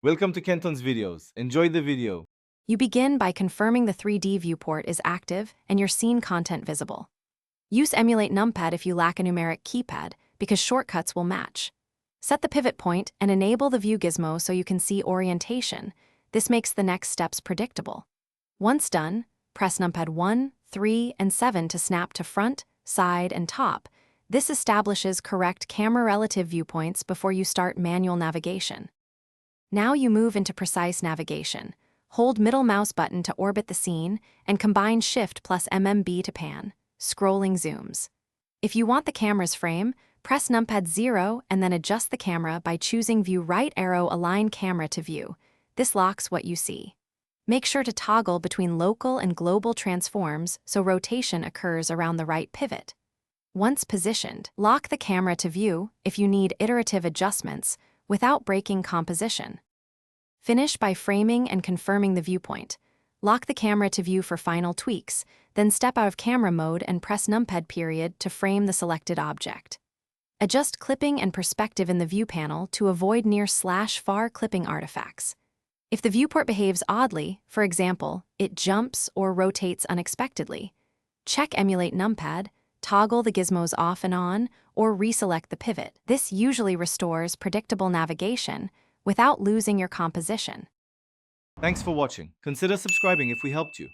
Welcome to Kenton's videos. Enjoy the video. You begin by confirming the 3D viewport is active and your scene content visible. Use Emulate Numpad if you lack a numeric keypad, because shortcuts will match. Set the pivot point and enable the view gizmo so you can see orientation. This makes the next steps predictable. Once done, press Numpad 1, 3, and 7 to snap to front, side, and top. This establishes correct camera relative viewpoints before you start manual navigation. Now you move into precise navigation. Hold middle mouse button to orbit the scene and combine Shift plus MMB to pan. Scrolling zooms. If you want the camera's frame, press numpad 0 and then adjust the camera by choosing View right arrow align camera to view. This locks what you see. Make sure to toggle between local and global transforms so rotation occurs around the right pivot. Once positioned, lock the camera to view if you need iterative adjustments without breaking composition. Finish by framing and confirming the viewpoint. Lock the camera to view for final tweaks, then step out of camera mode and press numpad period to frame the selected object. Adjust clipping and perspective in the view panel to avoid near/far clipping artifacts. If the viewport behaves oddly, for example, it jumps or rotates unexpectedly, check Emulate Numpad, toggle the gizmos off and on, or reselect the pivot. This usually restores predictable navigation without losing your composition. Thanks for watching. Consider subscribing if we helped you.